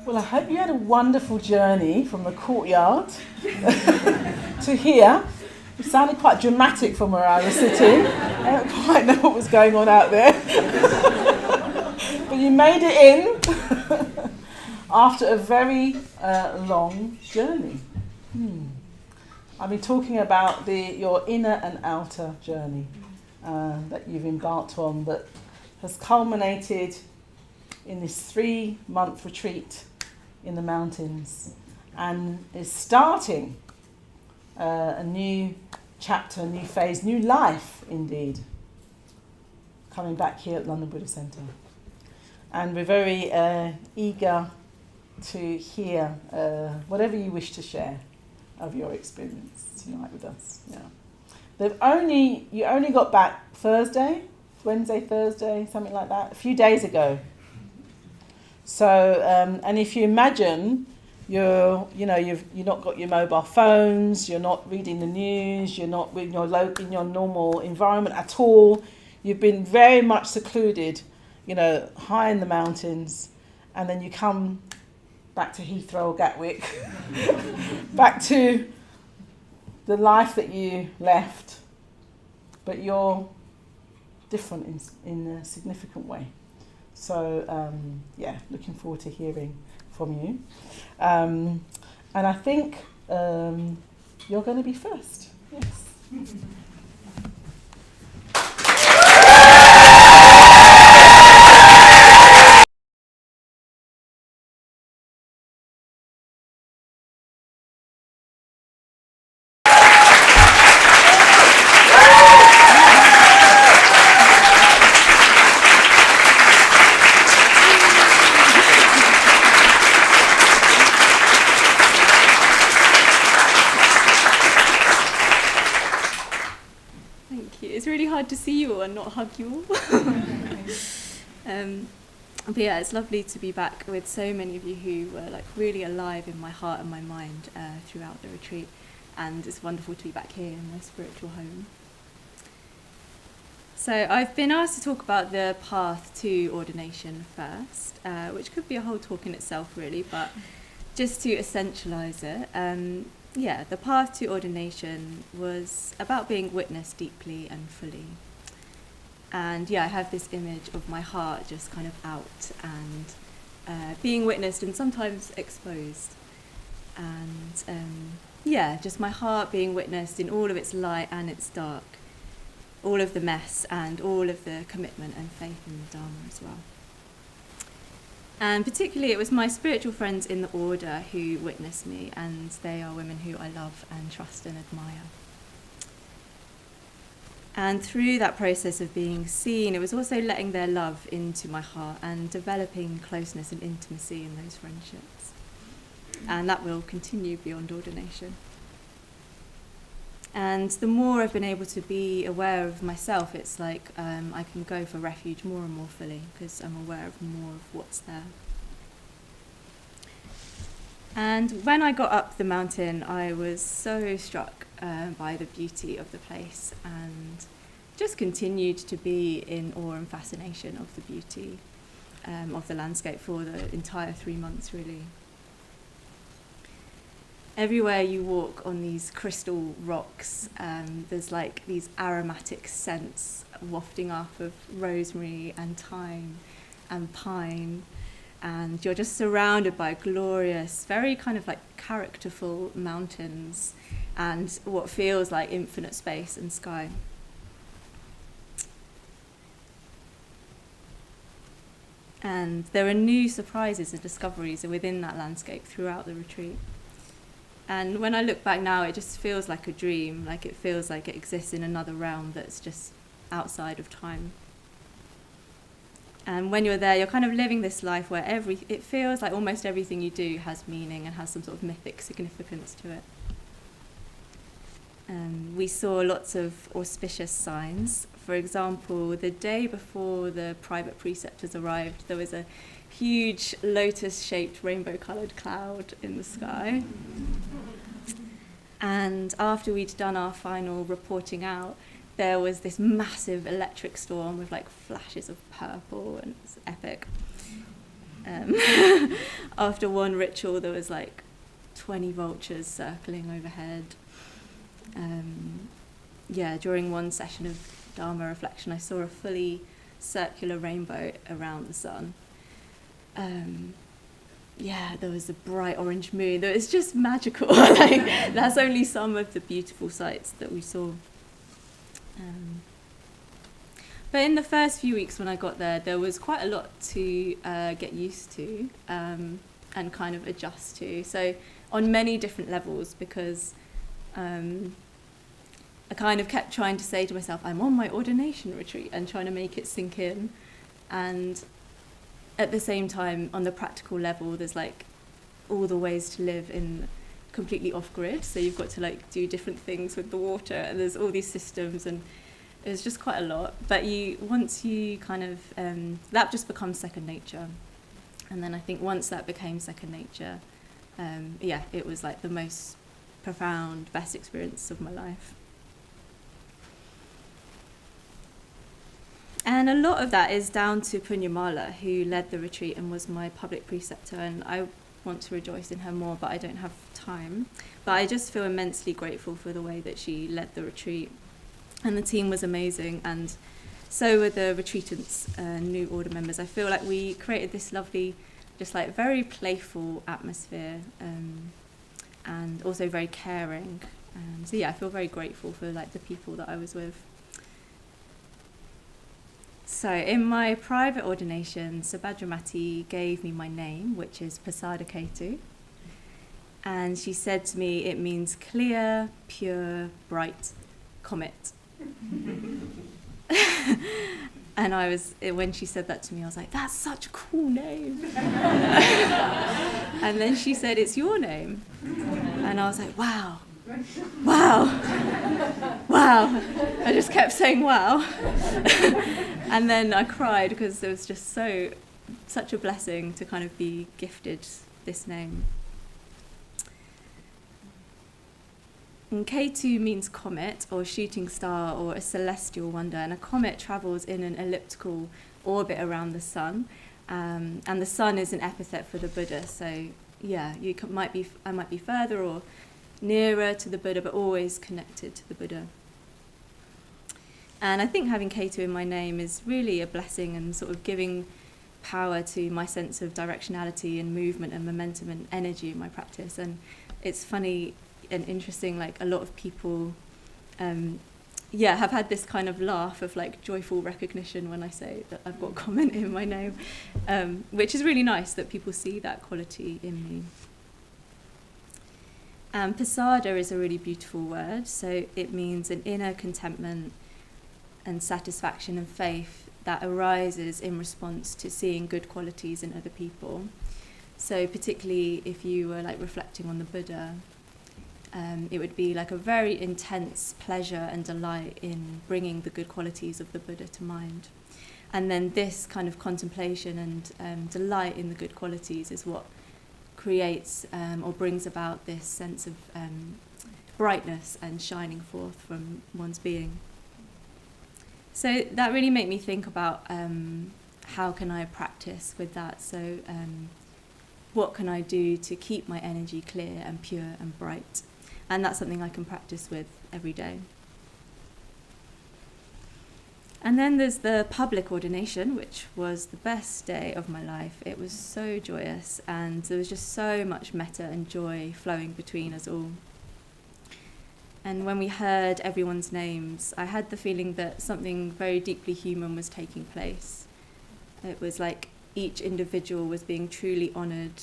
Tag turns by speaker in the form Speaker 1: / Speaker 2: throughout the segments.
Speaker 1: Well, I hope you had a wonderful journey from the courtyard to here. It sounded quite dramatic from where I was sitting. I don't quite know what was going on out there. But you made it in after a very long journey. I've been talking about your inner and outer journey that you've embarked on, that has culminated in this 3-month retreat in the mountains, and is starting a new chapter, a new phase, new life indeed, coming back here at London Buddhist Centre. And we're very eager to hear whatever you wish to share of your experience tonight with us. Yeah. You only got back Wednesday, Thursday, something like that, a few days ago. So, and if you imagine you've not got your mobile phones, you're not reading the news, you're not in your normal environment at all. You've been very much secluded, high in the mountains, and then you come back to Heathrow or Gatwick, back to the life that you left, but you're different in a significant way. So, looking forward to hearing from you. And I think you're going to be first. Yes.
Speaker 2: To see you all and not hug you all. But yeah, it's lovely to be back with so many of you who were really alive in my heart and my mind throughout the retreat, and it's wonderful to be back here in my spiritual home. So I've been asked to talk about the path to ordination first, which could be a whole talk in itself really, but just to essentialise it, the path to ordination was about being witnessed deeply and fully. And I have this image of my heart just kind of out and being witnessed and sometimes exposed. And just my heart being witnessed in all of its light and its dark, all of the mess and all of the commitment and faith in the Dharma as well. And particularly it was my spiritual friends in the order who witnessed me, and they are women who I love and trust and admire. And through that process of being seen, it was also letting their love into my heart and developing closeness and intimacy in those friendships. And that will continue beyond ordination. And the more I've been able to be aware of myself, it's like I can go for refuge more and more fully because I'm aware of more of what's there. And when I got up the mountain, I was so struck by the beauty of the place and just continued to be in awe and fascination of the beauty of the landscape for the entire 3 months, really. Everywhere you walk on these crystal rocks, there's these aromatic scents wafting up of rosemary and thyme and pine, and you're just surrounded by glorious, very kind of characterful mountains and what feels like infinite space and sky. And there are new surprises and discoveries within that landscape throughout the retreat. And when I look back now, it just feels like a dream, it feels like it exists in another realm that's just outside of time. And when you're there, you're kind of living this life where it feels like almost everything you do has meaning and has some sort of mythic significance to it. We saw lots of auspicious signs. For example, the day before the private preceptors arrived, there was a huge lotus-shaped rainbow-coloured cloud in the sky. And after we'd done our final reporting out, there was this massive electric storm with flashes of purple, and it's epic. after one ritual there was like 20 vultures circling overhead. During one session of Dharma reflection I saw a fully circular rainbow around the sun. There was a bright orange moon. It was just magical. Like, that's only some of the beautiful sights that we saw. But in the first few weeks when I got there was quite a lot to get used to and kind of adjust to. So on many different levels, because I kind of kept trying to say to myself, I'm on my ordination retreat, and trying to make it sink in. And at the same time, on the practical level, there's like all the ways to live in completely off-grid. So you've got to like do different things with the water, and there's all these systems, and it was just quite a lot. But once you kind of, that just becomes second nature. And then I think once that became second nature, it was like the most profound, best experience of my life. And a lot of that is down to Punyamala, who led the retreat and was my public preceptor, and I want to rejoice in her more, but I don't have time. But I just feel immensely grateful for the way that she led the retreat. And the team was amazing, and so were the retreatants, new order members. I feel like we created this lovely, just like very playful atmosphere, and also very caring. I feel very grateful for like the people that I was with. So in my private ordination, Vimoksamati gave me my name, which is Pasadaketu. And she said to me, it means clear, pure, bright comet. And when she said that to me, I was like, that's such a cool name. And then she said, it's your name. And I was like, wow. I just kept saying wow. And then I cried because it was just such a blessing to kind of be gifted this name. And Ketu means comet or shooting star or a celestial wonder, and a comet travels in an elliptical orbit around the sun, and the sun is an epithet for the Buddha. So I might be further or nearer to the Buddha, but always connected to the Buddha. And I think having Ketu in my name is really a blessing, and sort of giving power to my sense of directionality and movement and momentum and energy in my practice. And it's funny and interesting, like a lot of people have had this kind of laugh of like joyful recognition when I say that I've got comment in my name, which is really nice that people see that quality in me. Pasada is a really beautiful word, so it means an inner contentment and satisfaction and faith that arises in response to seeing good qualities in other people. So particularly if you were like reflecting on the Buddha, it would be like a very intense pleasure and delight in bringing the good qualities of the Buddha to mind. And then this kind of contemplation and delight in the good qualities is what creates or brings about this sense of brightness and shining forth from one's being. So that really made me think about how can I practice with that. So what can I do to keep my energy clear and pure and bright? And that's something I can practice with every day. And then there's the public ordination, which was the best day of my life. It was so joyous, and there was just so much metta and joy flowing between us all. And when we heard everyone's names, I had the feeling that something very deeply human was taking place. It was like each individual was being truly honoured,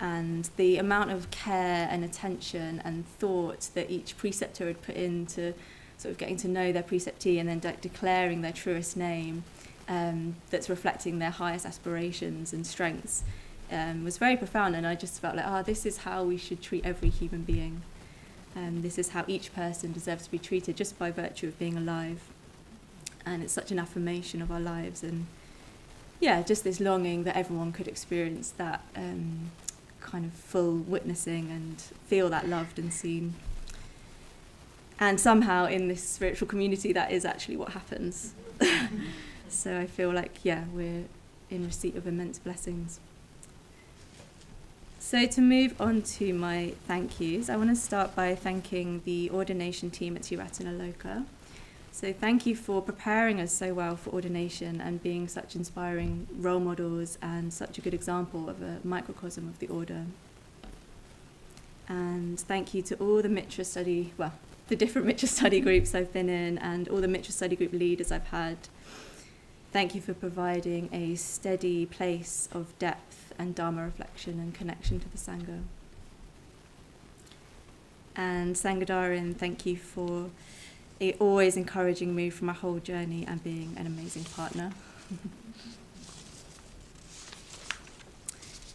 Speaker 2: and the amount of care and attention and thought that each preceptor had put into sort of getting to know their preceptee and then declaring their truest name, that's reflecting their highest aspirations and strengths, was very profound. And I just felt like, this is how we should treat every human being. This is how each person deserves to be treated just by virtue of being alive. And it's such an affirmation of our lives. And just this longing that everyone could experience that kind of full witnessing and feel that loved and seen. And somehow in this spiritual community, that is actually what happens. So I feel like, we're in receipt of immense blessings. So to move on to my thank yous, I want to start by thanking the ordination team at Loka. So thank you for preparing us so well for ordination and being such inspiring role models and such a good example of a microcosm of the order. And thank you to all the Mitra study, the different Mitra study groups I've been in and all the Mitra study group leaders I've had. Thank you for providing a steady place of depth and Dharma reflection and connection to the Sangha. And Sangadarin, thank you for always encouraging me for my whole journey and being an amazing partner.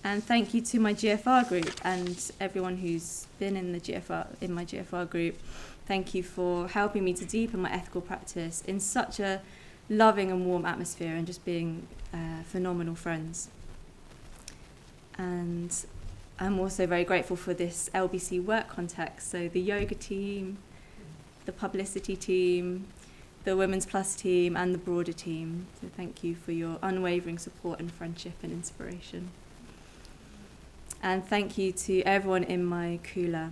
Speaker 2: And thank you to my GFR group and everyone who's been in my GFR group. Thank you for helping me to deepen my ethical practice in such a loving and warm atmosphere and just being phenomenal friends. And I'm also very grateful for this LBC work context. So the yoga team, the publicity team, the Women's Plus team and the broader team. So thank you for your unwavering support and friendship and inspiration. And thank you to everyone in my Kula,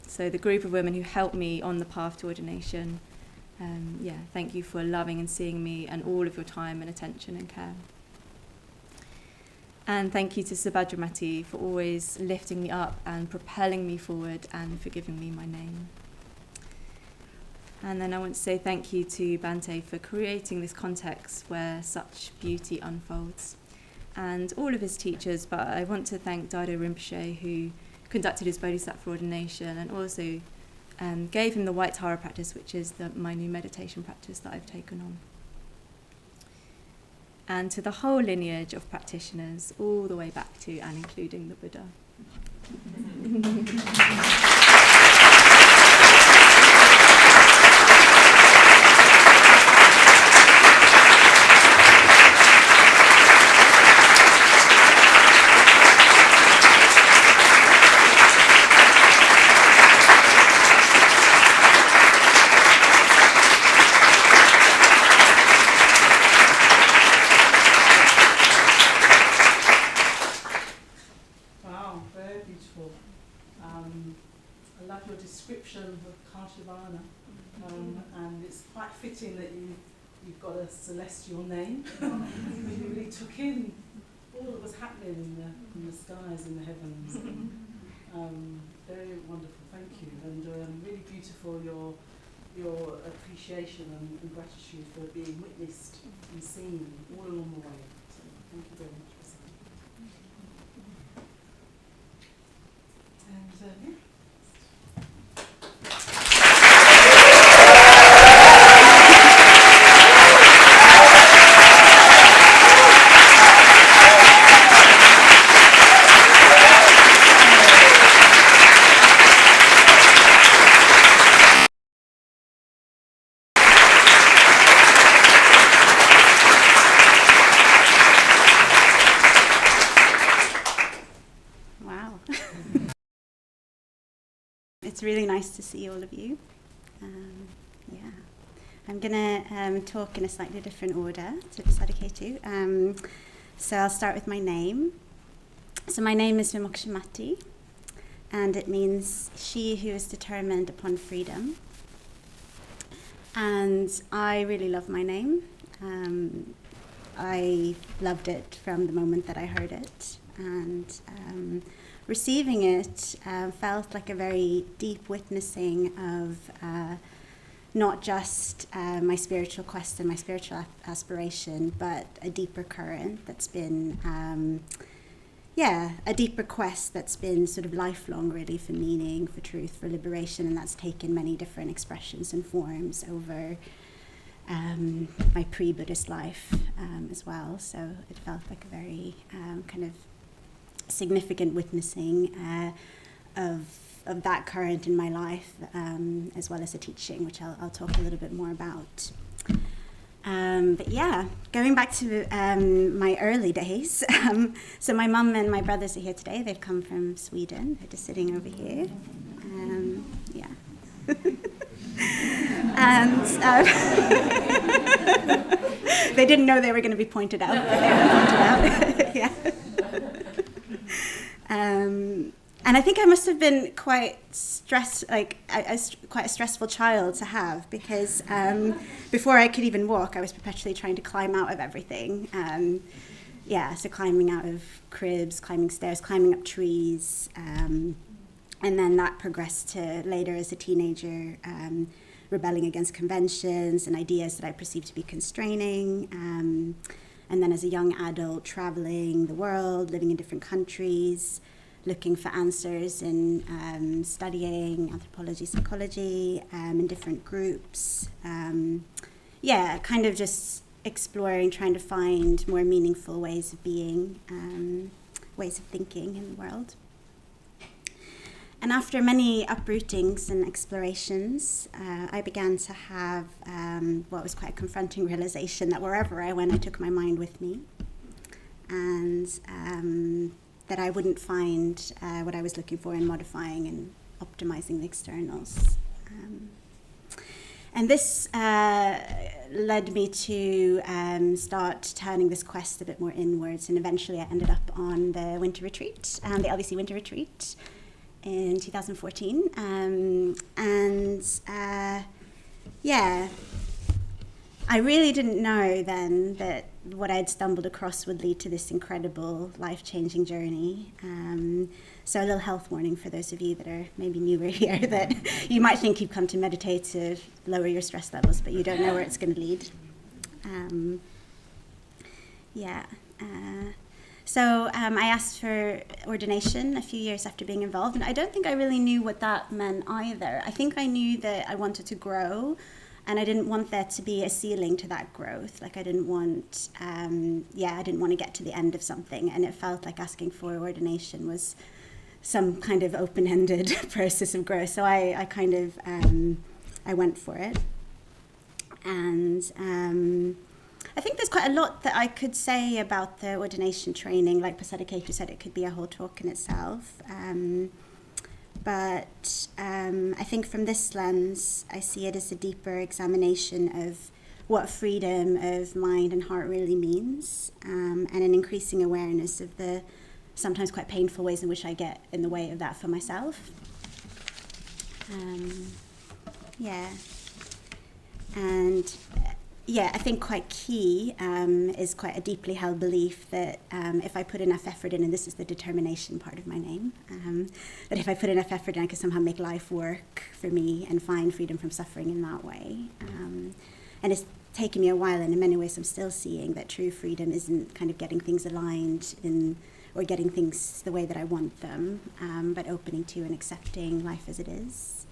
Speaker 2: so the group of women who helped me on the path to ordination. Thank you for loving and seeing me and all of your time and attention and care. And thank you to Subhadramati for always lifting me up and propelling me forward and for giving me my name. And then I want to say thank you to Bhante for creating this context where such beauty unfolds, and all of his teachers, but I want to thank Daido Rinpoche, who conducted his Bodhisattva ordination and also gave him the White Tara practice, which is my new meditation practice that I've taken on. And to the whole lineage of practitioners, all the way back to and including the Buddha.
Speaker 1: I love your description of Akashavidya, and it's quite fitting that you've got a celestial name. You really took in all that was happening in the skies, in the heavens. Very wonderful, thank you, and really beautiful your appreciation and gratitude for being witnessed and seen all along the way. So thank you very much for saying. And
Speaker 3: It's really nice to see all of you. I'm going to talk in a slightly different order to Pasadaketu. So I'll start with my name. So my name is Vimoksamati, and it means she who is determined upon freedom. And I really love my name. I loved it from the moment that I heard it. And receiving it felt like a very deep witnessing of not just my spiritual quest and my spiritual aspiration, but a deeper current that's been, a deeper quest that's been sort of lifelong really for meaning, for truth, for liberation, and that's taken many different expressions and forms over my pre-Buddhist life as well. So it felt like a very kind of significant witnessing of that current in my life, as well as a teaching, which I'll talk a little bit more about. But yeah, going back to my early days. So my mum and my brothers are here today. They've come from Sweden. They're just sitting over here. And they didn't know they were going to be pointed out, but they were pointed out. Yeah. And I think I must have been quite quite a stressful child to have, because before I could even walk, I was perpetually trying to climb out of everything. So climbing out of cribs, climbing stairs, climbing up trees. And then that progressed to later as a teenager, rebelling against conventions and ideas that I perceived to be constraining. And then as a young adult, traveling the world, living in different countries, looking for answers in studying anthropology, psychology, in different groups. Kind of just exploring, trying to find more meaningful ways of being, ways of thinking in the world. And after many uprootings and explorations, I began to have what was quite a confronting realization that wherever I went, I took my mind with me. And that I wouldn't find what I was looking for in modifying and optimizing the externals. And this led me to start turning this quest a bit more inwards, and eventually I ended up on the winter retreat, the LDC winter retreat in 2014. I really didn't know then that what I'd stumbled across would lead to this incredible life-changing journey. So a little health warning for those of you that are maybe newer here, that you might think you've come to meditate to lower your stress levels, but you don't know where it's going to lead. So I asked for ordination a few years after being involved, and I don't think I really knew what that meant either. I think I knew that I wanted to grow, and I didn't want there to be a ceiling to that growth. Like I didn't want, I didn't want to get to the end of something, and it felt like asking for ordination was some kind of open-ended process of growth. So I kind of, I went for it. And I think there's quite a lot that I could say about the ordination training. Like Pasadaketu said, it could be a whole talk in itself. But I think from this lens, I see it as a deeper examination of what freedom of mind and heart really means, and an increasing awareness of the sometimes quite painful ways in which I get in the way of that for myself. I think quite key is quite a deeply held belief that if I put enough effort in, and this is the determination part of my name, that if I put enough effort in, I can somehow make life work for me and find freedom from suffering in that way. And it's taken me a while, and in many ways I'm still seeing that true freedom isn't kind of getting things aligned or getting things the way that I want them, but opening to and accepting life as it is,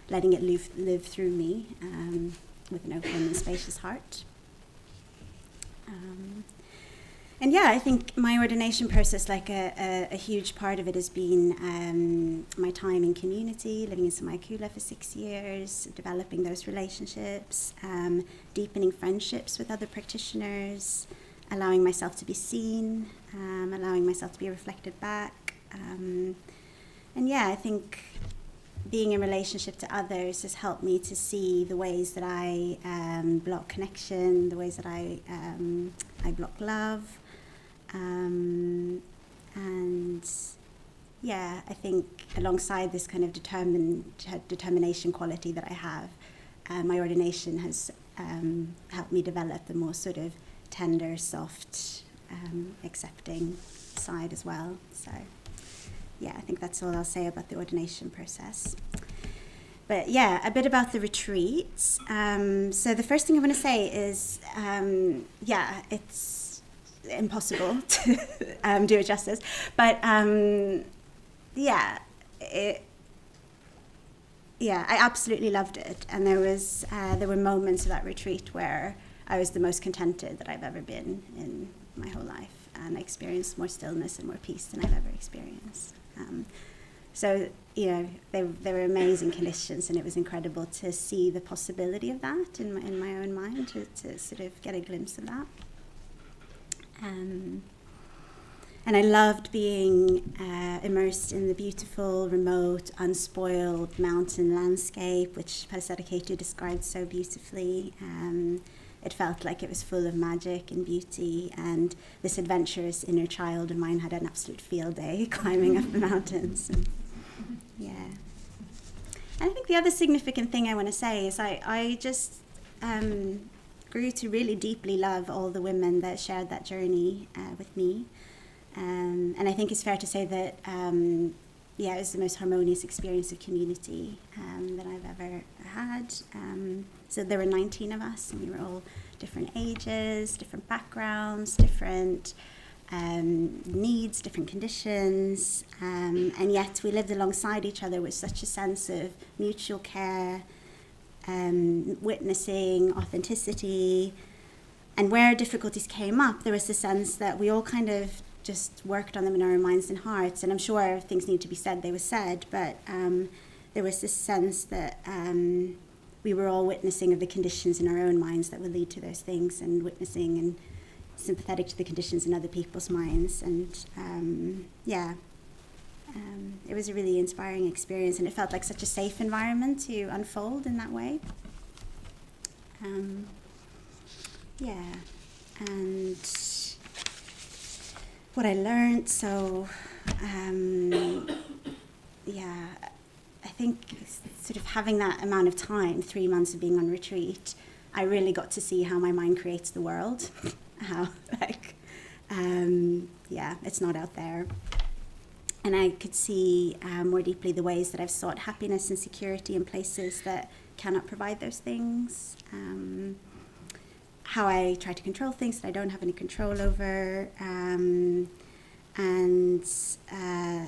Speaker 3: letting it live through me, with an open and spacious heart. I think my ordination process, like a huge part of it has been my time in community, living in Samayakula for 6 years, developing those relationships, deepening friendships with other practitioners, allowing myself to be seen, allowing myself to be reflected back. I think being in relationship to others has helped me to see the ways that I block connection, the ways that I block love. I think alongside this kind of determination quality that I have, my ordination has helped me develop the more sort of tender, soft, accepting side as well. So I think that's all I'll say about the ordination process. But a bit about the retreats. So the first thing I want to say is, it's impossible to do it justice. But I absolutely loved it. And there were moments of that retreat where I was the most contented that I've ever been in my whole life. And I experienced more stillness and more peace than I've ever experienced. They were amazing conditions, and it was incredible to see the possibility of that in my own mind, to sort of get a glimpse of that. And I loved being immersed in the beautiful, remote, unspoiled mountain landscape, which Pasadaketu described so beautifully. it felt like it was full of magic and beauty, and this adventurous inner child of mine had an absolute field day climbing up the mountains. And, yeah. And I think the other significant thing I want to say is I just grew to really deeply love all the women that shared that journey with me. And I think it's fair to say that, it was the most harmonious experience of community that I've ever had. So there were 19 of us, and we were all different ages, different backgrounds, different needs, different conditions, and yet we lived alongside each other with such a sense of mutual care, witnessing, authenticity. And where difficulties came up, there was the sense that we all kind of just worked on them in our own minds and hearts. And I'm sure if things need to be said, they were said, but there was this sense that we were all witnessing of the conditions in our own minds that would lead to those things, and witnessing and sympathetic to the conditions in other people's minds. And it was a really inspiring experience, and it felt like such a safe environment to unfold in that way. And what I learned, I think sort of having that amount of time, 3 months of being on retreat, I really got to see how my mind creates the world. How, it's not out there. And I could see more deeply the ways that I've sought happiness and security in places that cannot provide those things. How I try to control things that I don't have any control over. And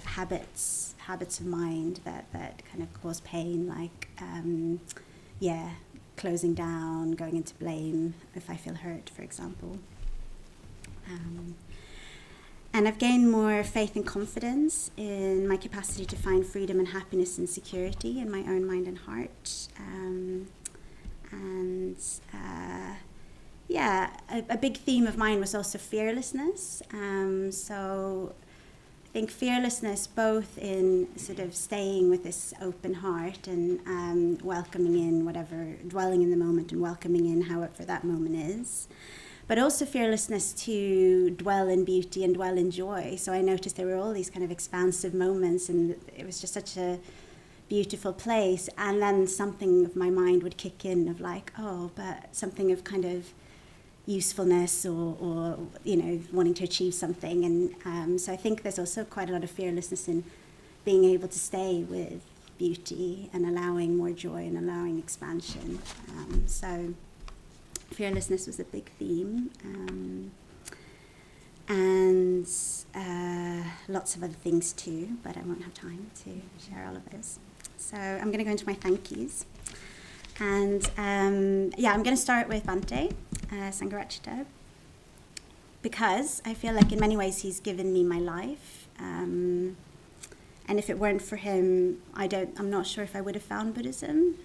Speaker 3: habits of mind that kind of cause pain, like, closing down, going into blame if I feel hurt, for example. And I've gained more faith and confidence in my capacity to find freedom and happiness and security in my own mind and heart. A big theme of mine was also fearlessness. So I think fearlessness both in sort of staying with this open heart and welcoming in whatever, dwelling in the moment and welcoming in however that moment is, but also fearlessness to dwell in beauty and dwell in joy. So I noticed there were all these kind of expansive moments, and it was just such a beautiful place. And then something of my mind would kick in of like, but something of kind of usefulness or wanting to achieve something. And so I think there's also quite a lot of fearlessness in being able to stay with beauty and allowing more joy and allowing expansion. So fearlessness was a big theme. And lots of other things too, but I won't have time to share all of those. So I'm going to go into my thank yous. And I'm going to start with Bhante Sangharachita, because I feel like in many ways he's given me my life. And if it weren't for him, I'm not sure if I would have found Buddhism.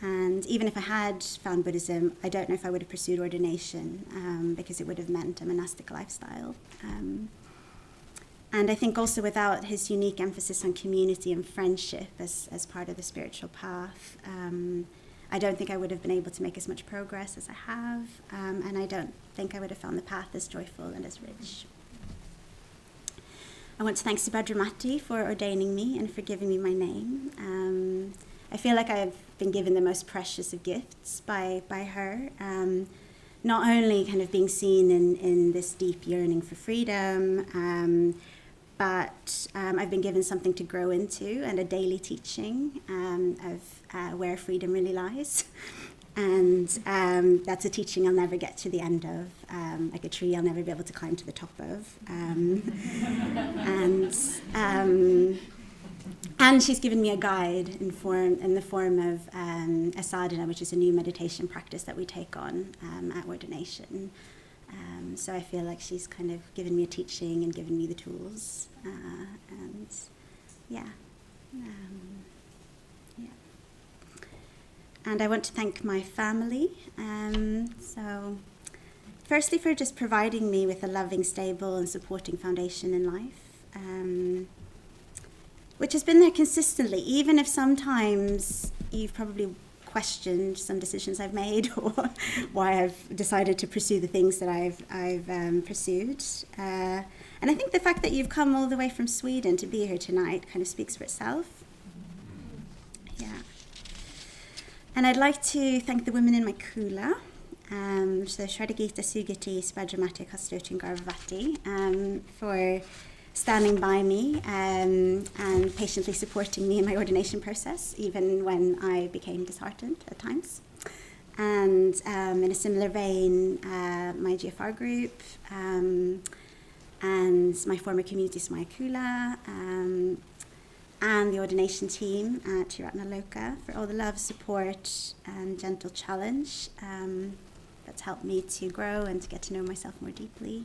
Speaker 3: And even if I had found Buddhism, I don't know if I would have pursued ordination, because it would have meant a monastic lifestyle. And I think also without his unique emphasis on community and friendship as part of the spiritual path, I don't think I would have been able to make as much progress as I have, and I don't think I would have found the path as joyful and as rich. I want to thank Vimoksamati for ordaining me and for giving me my name. I feel like I've been given the most precious of gifts by her. Not only kind of being seen in this deep yearning for freedom, but I've been given something to grow into and a daily teaching of where freedom really lies. And that's a teaching I'll never get to the end of, like a tree I'll never be able to climb to the top of. And she's given me a guide in the form of a sadhana, which is a new meditation practice that we take on at ordination. So I feel like she's kind of given me a teaching and given me the tools. And I want to thank my family. So firstly for just providing me with a loving, stable and supporting foundation in life. Which has been there consistently, even if sometimes you've probably questioned some decisions I've made or why I've decided to pursue the things that I've pursued. And I think the fact that you've come all the way from Sweden to be here tonight kind of speaks for itself. Yeah. And I'd like to thank the women in my kula. So Shradagita, Sugati, Svajramati, Akashavidya and Garbhavati, for standing by me and patiently supporting me in my ordination process, even when I became disheartened at times. And in a similar vein, my GFR group, and my former community Smayakula, and the ordination team at Tiratna Loka for all the love, support, and gentle challenge that's helped me to grow and to get to know myself more deeply.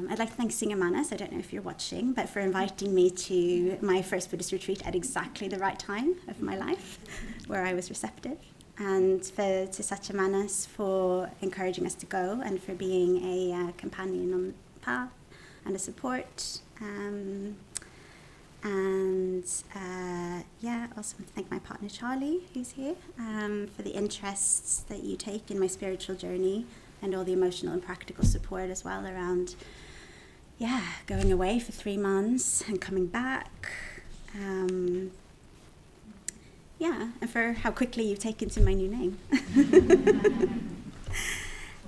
Speaker 3: I'd like to thank Singamanas, I don't know if you're watching, but for inviting me to my first Buddhist retreat at exactly the right time of my life, where I was receptive. And to Sachamanas for encouraging us to go and for being a companion on the path and a support. Also want to thank my partner Charlie, who's here, for the interests that you take in my spiritual journey and all the emotional and practical support as well around, going away for 3 months and coming back. And for how quickly you've taken to my new name.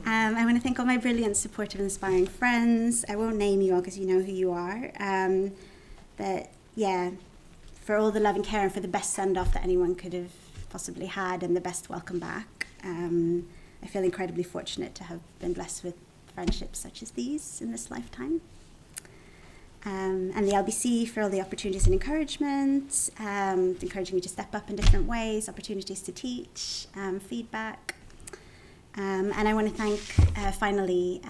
Speaker 3: I want to thank all my brilliant, supportive, inspiring friends. I won't name you all because you know who you are. But for all the love and care and for the best send-off that anyone could have possibly had and the best welcome back. I feel incredibly fortunate to have been blessed with friendships such as these in this lifetime. And the LBC for all the opportunities and encouragement, encouraging me to step up in different ways, opportunities to teach, feedback. And I want to thank, finally,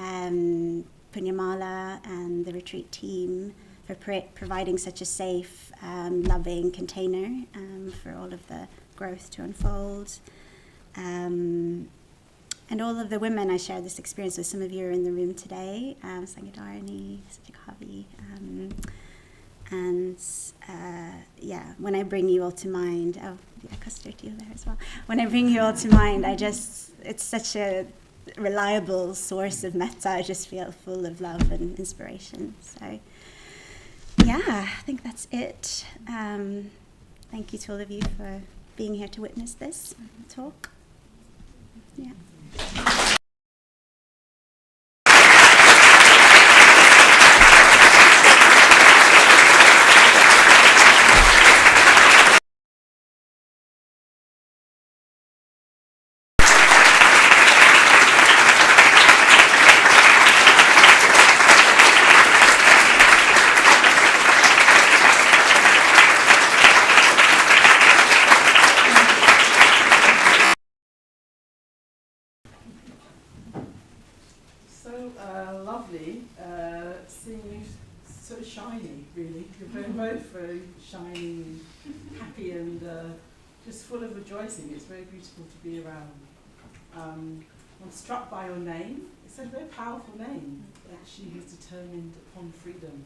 Speaker 3: Punyamala and the retreat team for providing such a safe, loving container for all of the growth to unfold. And all of the women I shared this experience with, some of you are in the room today, Sangadarani, Sajikavi, when I bring you all to mind, Kosturti there as well. When I bring you all to mind, it's such a reliable source of metta. I just feel full of love and inspiration. So, I think that's it. Thank you to all of you for being here to witness this talk. Yeah.
Speaker 1: Lovely seeing you so shiny, really. You're both very shiny and happy and just full of rejoicing. It's very beautiful to be around. I'm struck by your name. It's a very powerful name, She Who's Determined Upon Freedom.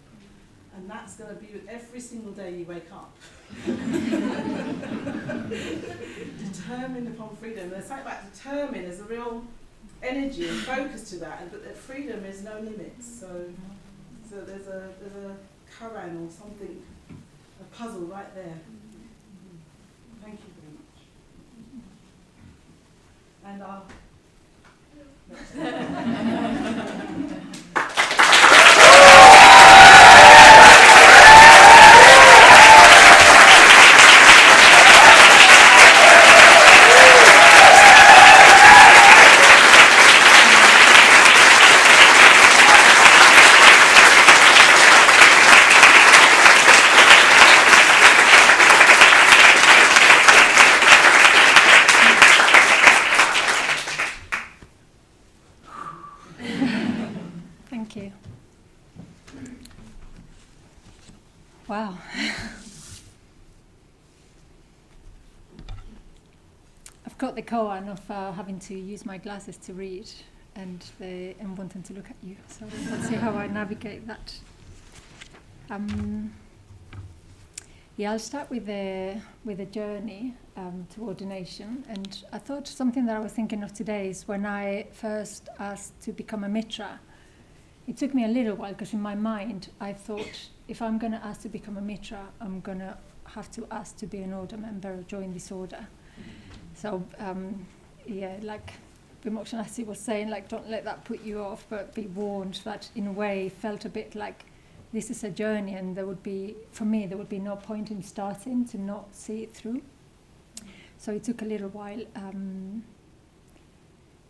Speaker 1: And that's going to be with every single day you wake up. Determined upon freedom. There's something about determined, there's a real energy and focus to that, but that freedom is no limits. So there's a Quran or something, a puzzle right there. Thank you very much. And
Speaker 4: Thank you. Wow. I've got the koan of having to use my glasses to read and wanting to look at you. So let's see how I navigate that. Yeah, I'll start with a journey to ordination. And I thought something that I was thinking of today is when I first asked to become a mitra. It took me a little while because in my mind I thought if I'm going to ask to become a mitra, I'm going to have to ask to be an order member or join this order. So like Vimoksamati was saying, like, don't let that put you off, but be warned that in a way felt a bit like this is a journey, and there would be no point in starting to not see it through. So it took a little while.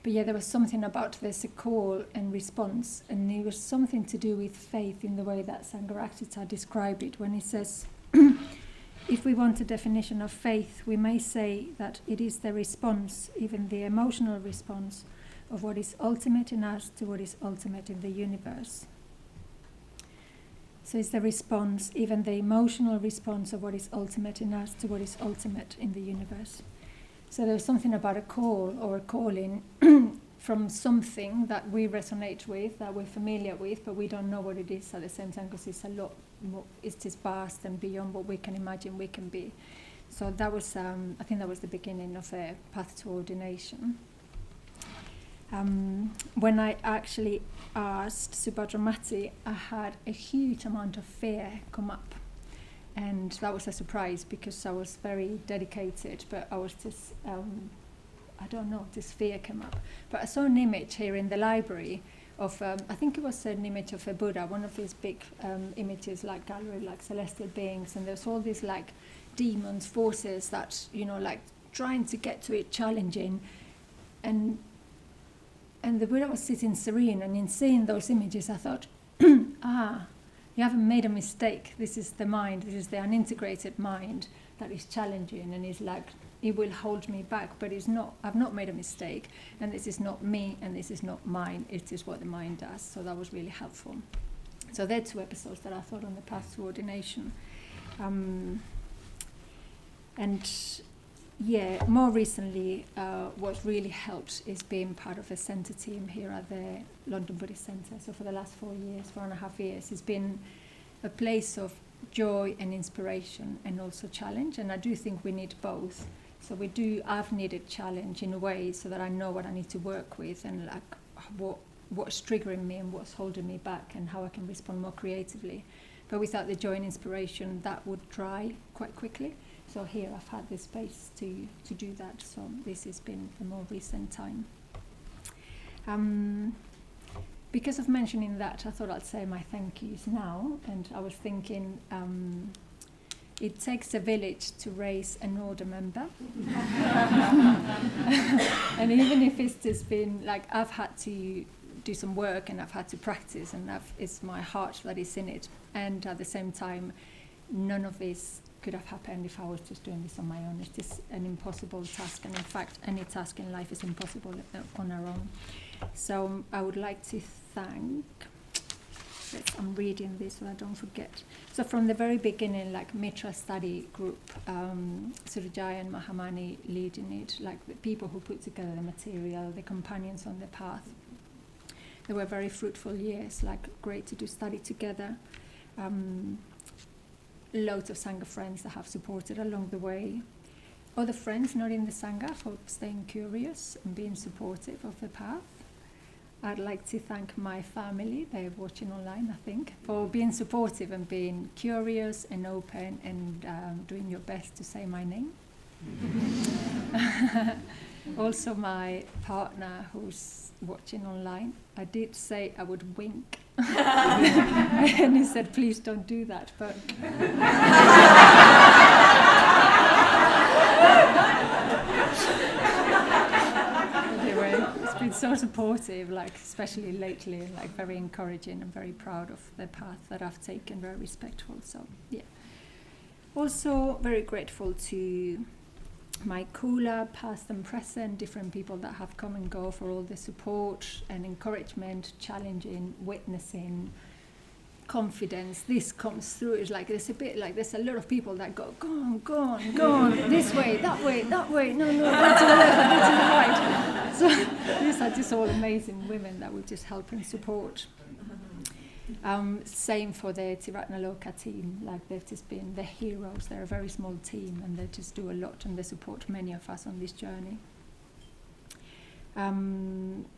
Speaker 4: But yeah, there was something about there's a call and response, and it was something to do with faith in the way that Sangharakshita described it when he says, if we want a definition of faith, we may say that it is the response, even the emotional response, of what is ultimate in us to what is ultimate in the universe. So it's the response, even the emotional response of what is ultimate in us to what is ultimate in the universe. So there's something about a call or a calling from something that we resonate with, that we're familiar with, but we don't know what it is at the same time because it's a lot more, it's just vast and beyond what we can imagine we can be. So that was, I think that was the beginning of a path to ordination. When I actually asked Subhadramati, I had a huge amount of fear come up. And that was a surprise because I was very dedicated, but I was just, this fear came up. But I saw an image here in the library of, I think it was an image of a Buddha, one of these big images, like gallery, like celestial beings, and there's all these like demons, forces that, like trying to get to it, challenging. And the Buddha was sitting serene, and in seeing those images I thought, you haven't made a mistake. This is the mind, this is the unintegrated mind that is challenging and is like, it will hold me back, but it's not, I've not made a mistake, and this is not me, and this is not mine, it is what the mind does. So that was really helpful. So there are two episodes that I thought on the path to ordination. Yeah, more recently, what really helped is being part of a centre team here at the London Buddhist Centre. So for the last 4.5 years, it's been a place of joy and inspiration and also challenge. And I do think we need both. So I've needed challenge in a way so that I know what I need to work with and like what's triggering me and what's holding me back and how I can respond more creatively. But without the joy and inspiration, that would dry quite quickly. So here I've had the space to do that. So this has been the more recent time. Because of mentioning that, I thought I'd say my thank yous now. And I was thinking it takes a village to raise an order member. And even if it's just been like I've had to do some work and I've had to practice and it's my heart that is in it. And at the same time, none of this could have happened if I was just doing this on my own. It's just an impossible task, and in fact any task in life is impossible on our own. So I would like to thank, I'm reading this so I don't forget. So from the very beginning, like Mitra study group, Surajaya and Mahamani leading it, like the people who put together the material, the companions on the path. They were very fruitful years, like great to do study together. Loads of Sangha friends that have supported along the way. Other friends not in the Sangha for staying curious and being supportive of the path. I'd like to thank my family, they're watching online I think, for being supportive and being curious and open and doing your best to say my name. Also my partner who's watching online, I did say I would wink. And he said, please don't do that, but anyway, it's been so supportive, like especially lately, like very encouraging and very proud of the path that I've taken, very respectful. So yeah. Also very grateful to my Kula, past and present, different people that have come and go for all the support and encouragement, challenging, witnessing, confidence. This comes through. It's like there's a bit like there's a lot of people that go on, this way, that way, no, go to the left, go to the right. So these are just all amazing women that will just help and support. Same for the Tiratnaloka team. Like they've just been the heroes. They're a very small team, and they just do a lot, and they support many of us on this journey.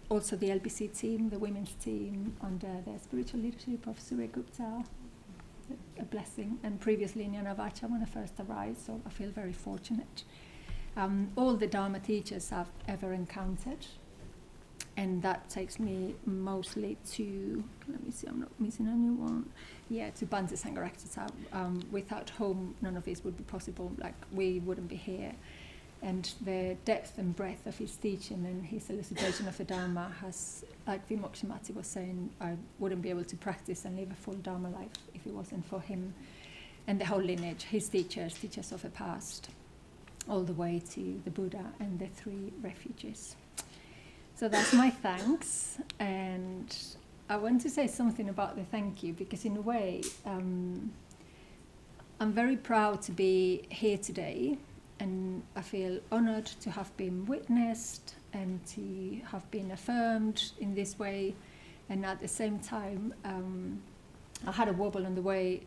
Speaker 4: Also the LBC team, the women's team, under the spiritual leadership of Surya Gupta, a blessing, and previously in Yanavacha when I first arrived, so I feel very fortunate. All the Dharma teachers I've ever encountered, and that takes me mostly to, let me see, I'm not missing anyone. Yeah, to Bhante Sangharakshita, without whom none of this would be possible, like we wouldn't be here. And the depth and breadth of his teaching and his elucidation of the Dharma has, like Vimoksamati was saying, I wouldn't be able to practice and live a full Dharma life if it wasn't for him. And the whole lineage, his teachers of the past, all the way to the Buddha and the 3 refuges. So that's my thanks. And I want to say something about the thank you, because in a way, I'm very proud to be here today. And I feel honoured to have been witnessed and to have been affirmed in this way. And at the same time, I had a wobble on the way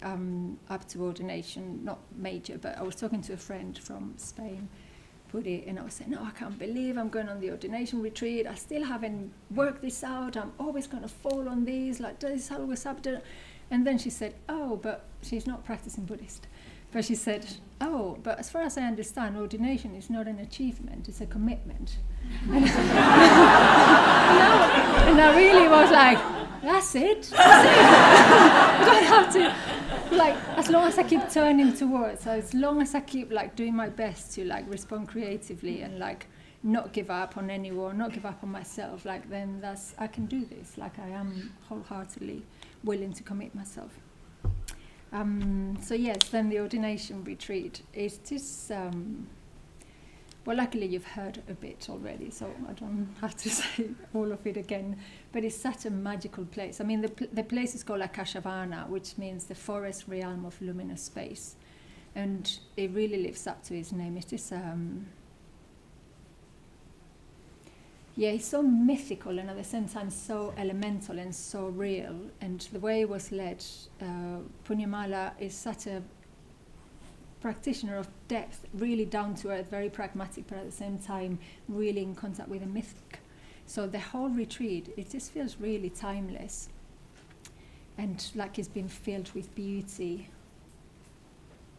Speaker 4: up to ordination, not major, but I was talking to a friend from Spain, Buddhist, and I was saying, no, I can't believe I'm going on the ordination retreat. I still haven't worked this out. I'm always going to fall on these, like this always happens. And then she said, oh, but she's not practicing Buddhist. But she said, oh, but as far as I understand, ordination is not an achievement, it's a commitment. And I really was like, that's it. I don't have to, like, as long as I keep turning towards, as long as I keep like doing my best to like respond creatively and like not give up on anyone, not give up on myself, like then I can do this. Like I am wholeheartedly willing to commit myself. So yes, then the ordination retreat is just, well, luckily you've heard a bit already, so I don't have to say all of it again, but it's such a magical place. I mean, the place is called Akashavidya, which means the forest realm of luminous space, and it really lives up to its name. It's just, yeah, it's so mythical and at the same time so elemental and so real. And the way it was led, Punyamala is such a practitioner of depth, really down to earth, very pragmatic, but at the same time really in contact with the mythic. So the whole retreat, it just feels really timeless and like it's been filled with beauty.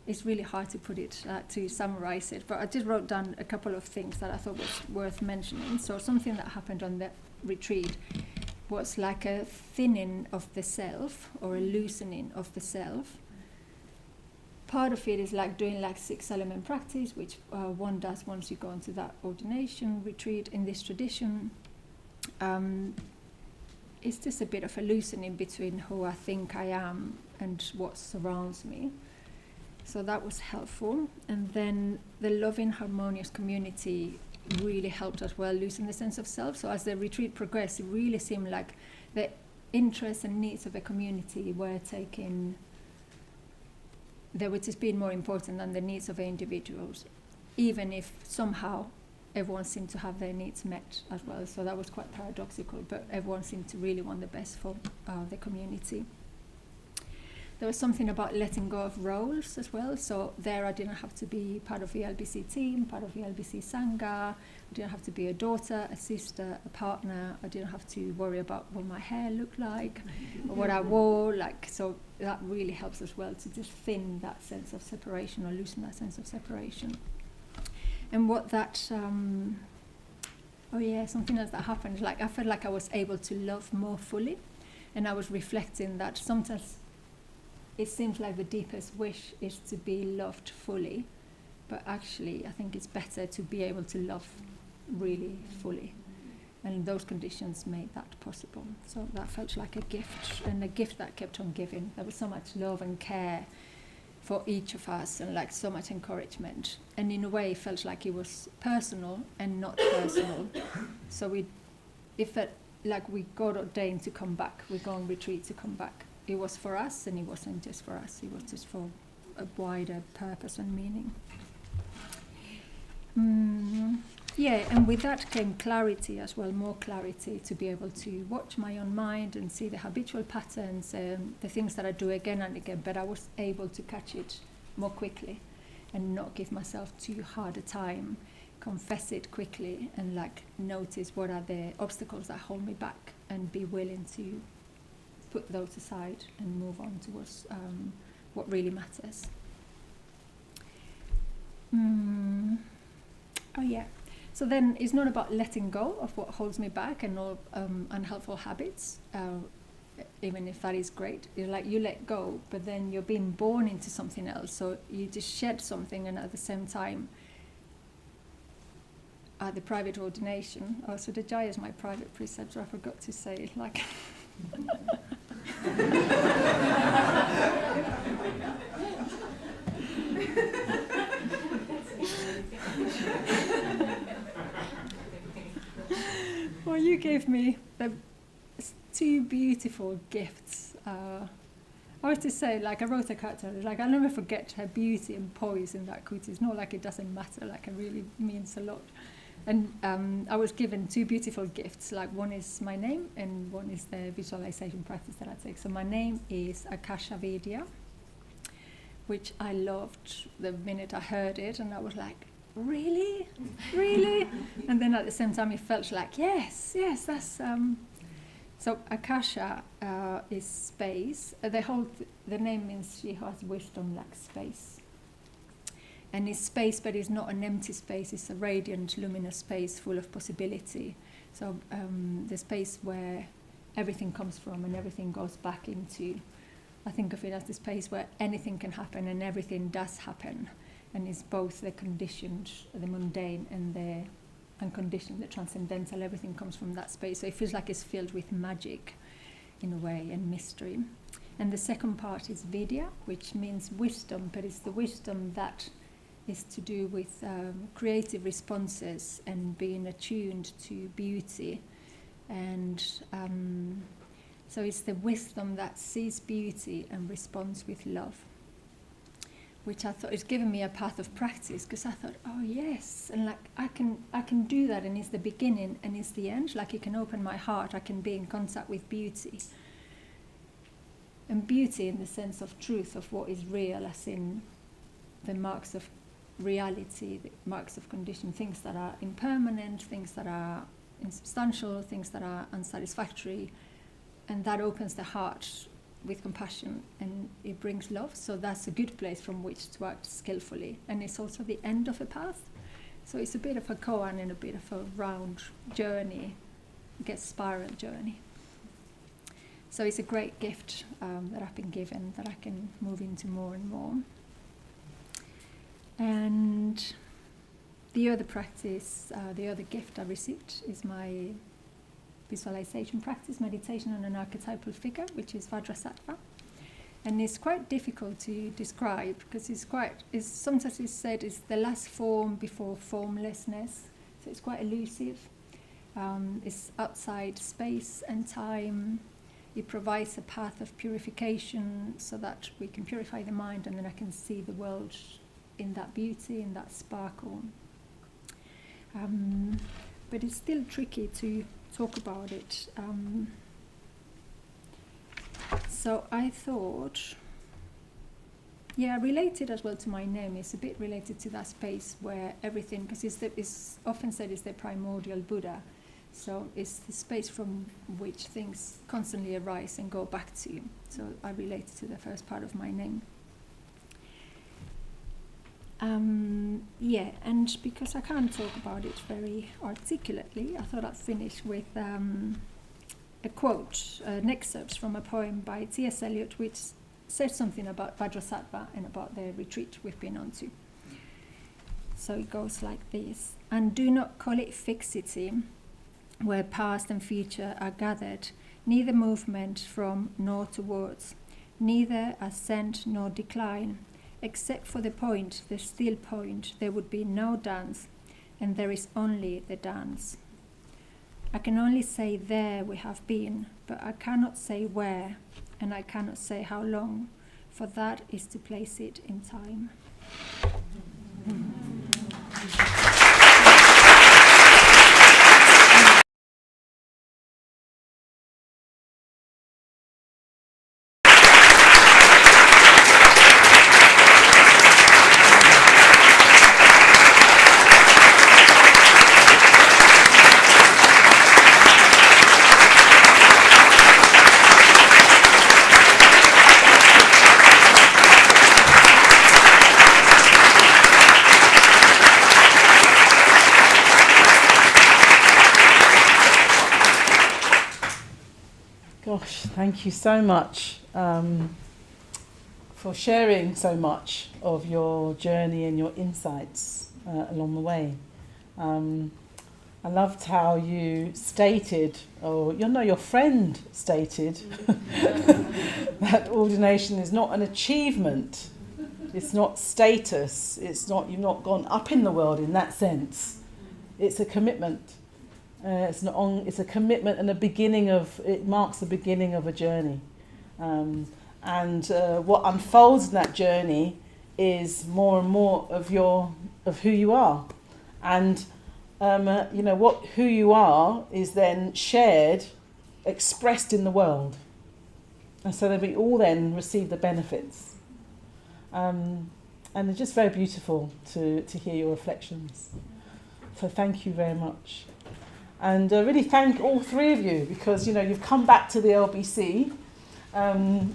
Speaker 4: It's really hard to put it, to summarize it, but I just wrote down a couple of things that I thought was worth mentioning. So something that happened on the retreat was like a thinning of the self or a loosening of the self. Part of it is like doing like 6-element practice, which one does once you go into that ordination retreat in this tradition. It's just a bit of a loosening between who I think I am and what surrounds me. So that was helpful. And then the loving, harmonious community really helped as well, losing the sense of self. So as the retreat progressed, it really seemed like the interests and needs of the community were taken, they were just being more important than the needs of the individuals, even if somehow everyone seemed to have their needs met as well. So that was quite paradoxical, but everyone seemed to really want the best for the community. There was something about letting go of roles as well. So there I didn't have to be part of the LBC team, part of the LBC Sangha. I didn't have to be a daughter, a sister, a partner. I didn't have to worry about what my hair looked like or what I wore. Like, so that really helps as well to just thin that sense of separation or loosen that sense of separation. And what that, something else that happened, like I felt like I was able to love more fully. And I was reflecting that sometimes it seems like the deepest wish is to be loved fully, but actually I think it's better to be able to love really fully. And those conditions made that possible. So that felt like a gift, and a gift that kept on giving. There was so much love and care for each of us, and like so much encouragement. And in a way it felt like it was personal and not personal. So it felt like we got ordained to come back, we go on retreat to come back. It was for us, and it wasn't just for us, it was just for a wider purpose and meaning. Yeah, and with that came clarity as well, more clarity to be able to watch my own mind and see the habitual patterns, the things that I do again and again, but I was able to catch it more quickly and not give myself too hard a time, confess it quickly and like notice what are the obstacles that hold me back and be willing to put those aside and move on towards what really matters. Oh yeah. So then it's not about letting go of what holds me back and all unhelpful habits, even if that is great. You're like, you let go, but then you're being born into something else. So you just shed something, and at the same time, at the private ordination, so the Jaya is my private preceptor, I forgot to say, like... Well, you gave me the two beautiful gifts. I was to say, like, I wrote a character, like, I'll never forget her beauty and poise in that kuti. It's not like it doesn't matter, like, it really means a lot. And I was given two beautiful gifts, like, one is my name and one is the visualization practice that I take. So my name is Akashavidya, which I loved the minute I heard it, and I was like, really? Really? And then at the same time it felt like, yes, that's... So Akasha is space. The name means she has wisdom like space. And it's space, but it's not an empty space, it's a radiant, luminous space full of possibility. So the space where everything comes from and everything goes back into. I think of it as the space where anything can happen and everything does happen. And it's both the conditioned, the mundane, and the unconditioned, the transcendental. Everything comes from that space. So it feels like it's filled with magic, in a way, and mystery. And the second part is Vidya, which means wisdom, but it's the wisdom that is to do with creative responses and being attuned to beauty. And so it's the wisdom that sees beauty and responds with love, which I thought is giving me a path of practice, because I thought, oh yes, and like I can do that, and it's the beginning and it's the end. Like, it can open my heart, I can be in contact with beauty. And beauty in the sense of truth, of what is real, as in the marks of reality, the marks of condition, things that are impermanent, things that are insubstantial, things that are unsatisfactory, and that opens the heart with compassion, and it brings love. So that's a good place from which to act skillfully, and it's also the end of a path. So it's a bit of a koan and a bit of a round journey, spiral journey. So it's a great gift that I've been given, that I can move into more and more. And the other practice, the other gift I received is my visualization practice, meditation on an archetypal figure, which is Vajrasattva. And it's quite difficult to describe, because sometimes it's said it's the last form before formlessness. So it's quite elusive. It's outside space and time. It provides a path of purification so that we can purify the mind, and then I can see the world in that beauty, in that sparkle. But it's still tricky to talk about it. So I thought, related as well to my name, is a bit related to that space where everything, because it's often said it's the primordial Buddha. So it's the space from which things constantly arise and go back to. So I related to the first part of my name. And because I can't talk about it very articulately, I thought I'd finish with a quote, an excerpt from a poem by T.S. Eliot, which says something about Vajrasattva and about the retreat we've been on to. So it goes like this: "And do not call it fixity, where past and future are gathered, neither movement from nor towards, neither ascent nor decline. Except for the point, the still point, there would be no dance, and there is only the dance. I can only say there we have been, but I cannot say where, and I cannot say how long, for that is to place it in time."
Speaker 1: thank you so much for sharing so much of your journey and your insights along the way. I loved how you stated, your friend stated, that ordination is not an achievement. It's not status. It's not, you've not gone up in the world in that sense. It's a commitment. It's a commitment and it marks the beginning of a journey. And what unfolds in that journey is more and more of who you are. And who you are is then shared, expressed in the world. And so that we all then receive the benefits. And it's just very beautiful to hear your reflections. So thank you very much. And really thank all three of you, because you've come back to the LBC.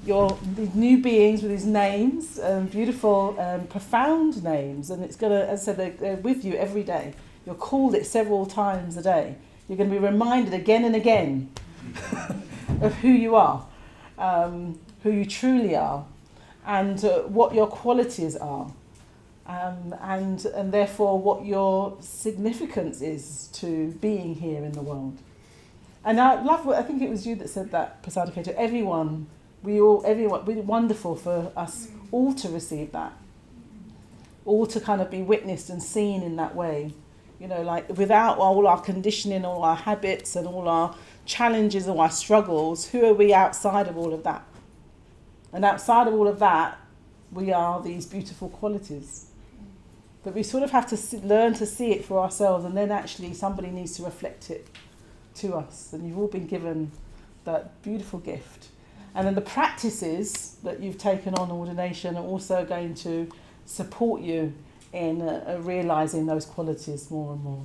Speaker 1: You're these new beings with these names, beautiful, profound names, and it's gonna, as I said, they're with you every day. You're called it several times a day. You're going to be reminded again and again of who you are, who you truly are, and what your qualities are, and therefore what your significance is to being here in the world. And I think it was you that said that, Pasadaketu. Everyone, wonderful for us all to receive that, all to kind of be witnessed and seen in that way. Without all our conditioning, all our habits and all our challenges and our struggles, who are we outside of all of that? And outside of all of that, we are these beautiful qualities. But we sort of have to learn to see it for ourselves, and then actually somebody needs to reflect it to us. And you've all been given that beautiful gift. And then the practices that you've taken on ordination are also going to support you in realising those qualities more and more.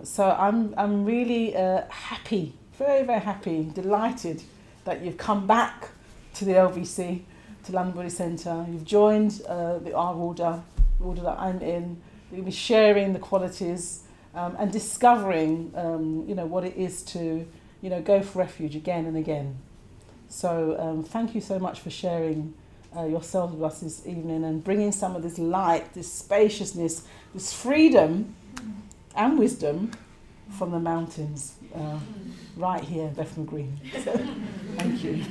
Speaker 1: So I'm really happy, very, very happy, delighted that you've come back to the LBC, to London Buddhist Centre. You've joined our order that I'm in. You'll be sharing the qualities and discovering, what it is to, go for refuge again and again. So thank you so much for sharing yourselves with us this evening and bringing some of this light, this spaciousness, this freedom and wisdom from the mountains right here in Bethnal Green. So, thank you.